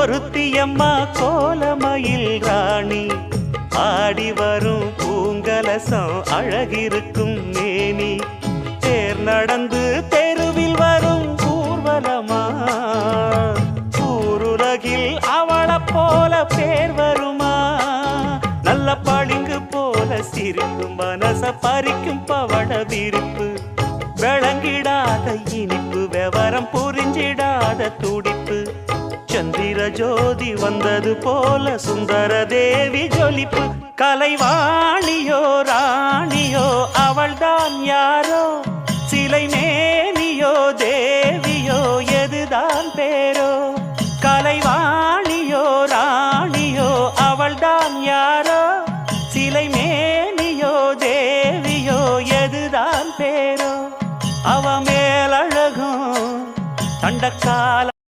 ஒருத்தியம்மா கோலமயில் ராணி ஆடி வரும் பூங்கலசம் அழகிருக்கும் மேனி தேர் நடந்து தெருவில் வரும் ஊர்வலமா ஊருலகில் அவளை போல பேர் வருமா நல்ல பளிங்கு போல சிரிக்கும் மனச பறிக்கும் பவள விரிப்பு விளங்கிடாத இனிப்பு விவரம் புரிஞ்சிடாத துடிப்பு சந்திர ஜோதி வந்தது போல சுந்தர தேவி ஜொலிப்பு கலைவாணியோ ராணியோ அவள்தான் யாரோ சிலை மேனியோ தே